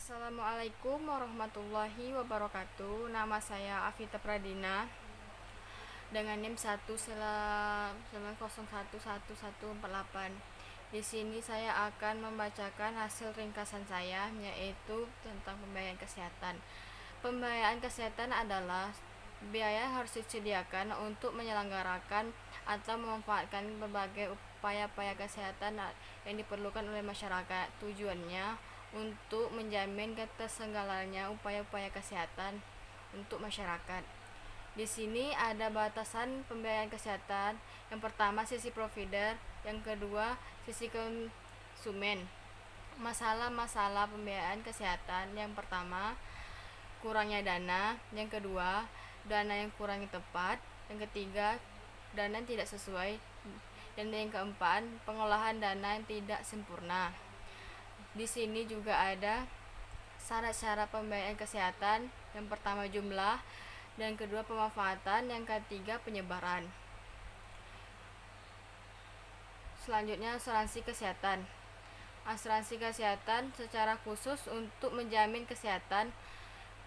Assalamualaikum warahmatullahi wabarakatuh. Nama saya Afita Pradina dengan NIM 190111148. Di sini saya akan membacakan hasil ringkasan saya, yaitu tentang pembiayaan kesehatan. Pembiayaan kesehatan adalah biaya yang harus disediakan untuk menyelenggarakan atau memanfaatkan berbagai upaya-upaya kesehatan yang diperlukan oleh masyarakat. Tujuannya untuk menjamin ketersenggalannya upaya-upaya kesehatan untuk masyarakat. Di sini ada batasan pembiayaan kesehatan. Yang pertama sisi provider, yang kedua sisi konsumen. Masalah-masalah pembiayaan kesehatan: yang pertama, kurangnya dana; yang kedua, dana yang kurang tepat; yang ketiga, dana yang tidak sesuai; dan yang keempat, pengolahan dana yang tidak sempurna. Di sini juga ada syarat-syarat pembiayaan kesehatan: yang pertama jumlah, dan kedua pemanfaatan, yang ketiga penyebaran. Selanjutnya asuransi kesehatan. Asuransi kesehatan secara khusus untuk menjamin kesehatan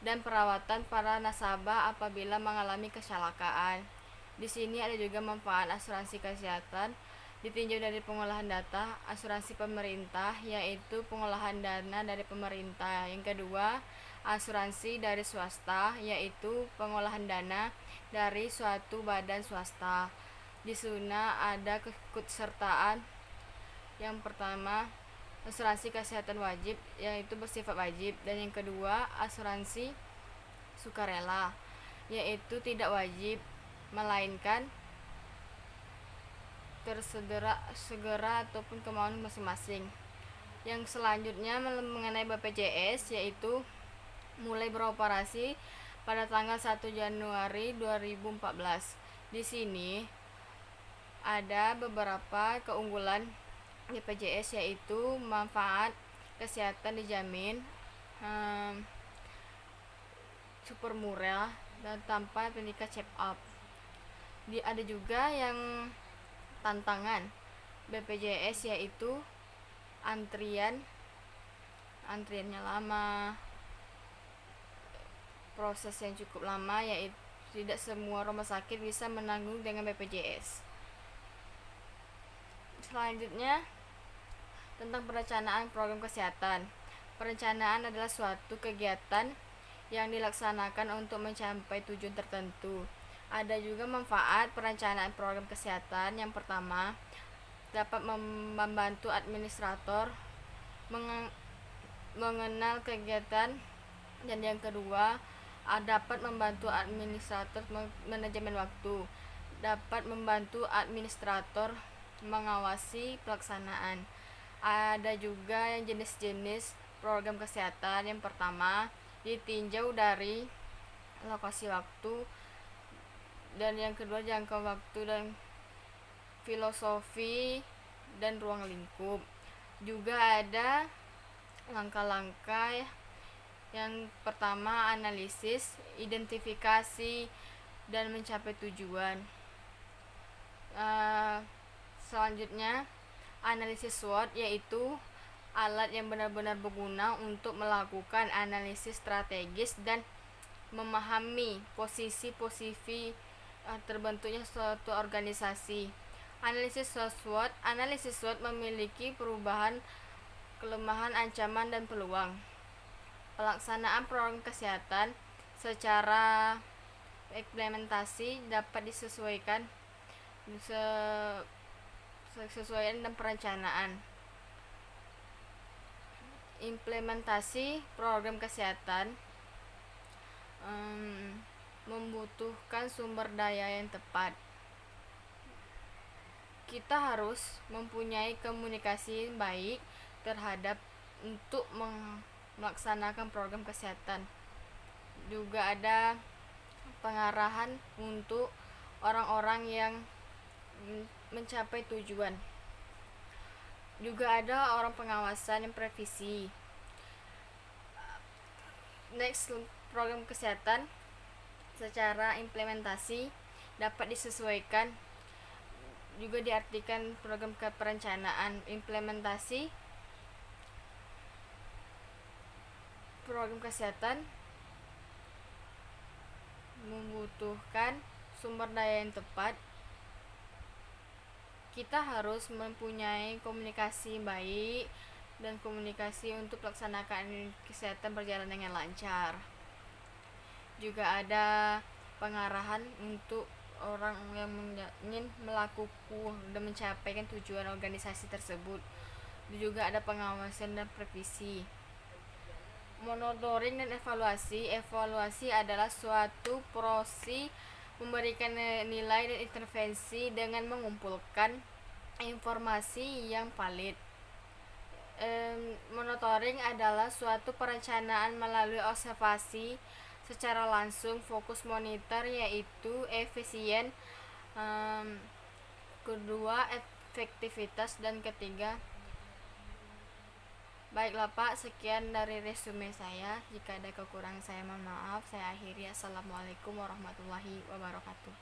dan perawatan para nasabah apabila mengalami kecelakaan. Di sini ada juga manfaat asuransi kesehatan ditinjau dari pengolahan data. Asuransi pemerintah, yaitu pengolahan dana dari pemerintah. Yang kedua, asuransi dari swasta, yaitu pengolahan dana dari suatu badan swasta. Di sana ada keikutsertaan. Yang pertama, asuransi kesehatan wajib, yaitu bersifat wajib; dan yang kedua, asuransi sukarela, yaitu tidak wajib melainkan segera ataupun kemauan masing-masing. Yang selanjutnya mengenai BPJS, yaitu mulai beroperasi pada tanggal 1 Januari 2014. Di sini ada beberapa keunggulan BPJS, yaitu manfaat kesehatan dijamin, super murah, dan tanpa pendidikan check up. Ada juga yang tantangan BPJS, yaitu antriannya lama, proses yang cukup lama, yaitu tidak semua rumah sakit bisa menanggung dengan BPJS. Selanjutnya tentang perencanaan program kesehatan. Perencanaan adalah suatu kegiatan yang dilaksanakan untuk mencapai tujuan tertentu. Ada juga manfaat perencanaan program kesehatan. Yang pertama, dapat membantu administrator mengenal kegiatan, dan yang kedua, dapat membantu administrator manajemen waktu, dapat membantu administrator mengawasi pelaksanaan. Ada juga yang jenis-jenis program kesehatan. Yang pertama, ditinjau dari lokasi waktu, dan yang kedua jangka waktu dan filosofi dan ruang lingkup. Juga ada langkah-langkah. Yang pertama, analisis, identifikasi, dan mencapai tujuan. Selanjutnya analisis SWOT, yaitu alat yang benar-benar berguna untuk melakukan analisis strategis dan memahami posisi-posisi terbentuknya suatu organisasi. Analisis SWOT memiliki perubahan, kelemahan, ancaman, dan peluang. Pelaksanaan program kesehatan secara implementasi dapat disesuaikan dan perencanaan. Implementasi program kesehatan membutuhkan sumber daya yang tepat. Kita harus mempunyai komunikasi baik terhadap untuk melaksanakan program kesehatan. Juga ada pengarahan untuk orang-orang yang mencapai tujuan. Juga ada orang pengawasan yang previsi. Next, program kesehatan secara implementasi dapat disesuaikan. Juga diartikan program perencanaan implementasi program kesehatan membutuhkan sumber daya yang tepat. Kita harus mempunyai komunikasi baik dan komunikasi untuk melaksanakan kesehatan berjalan dengan lancar. Juga ada pengarahan untuk orang yang ingin melakukan dan mencapai tujuan organisasi tersebut. Juga ada pengawasan dan revisi. Monitoring dan evaluasi adalah suatu proses memberikan nilai dan intervensi dengan mengumpulkan informasi yang valid. Monitoring adalah suatu perencanaan melalui observasi secara langsung. Fokus monitor yaitu efisien, kedua efektivitas, dan ketiga. Baiklah Pak, sekian dari resume saya. Jika ada kekurangan saya mohon maaf. Saya akhiri. Assalamualaikum warahmatullahi wabarakatuh.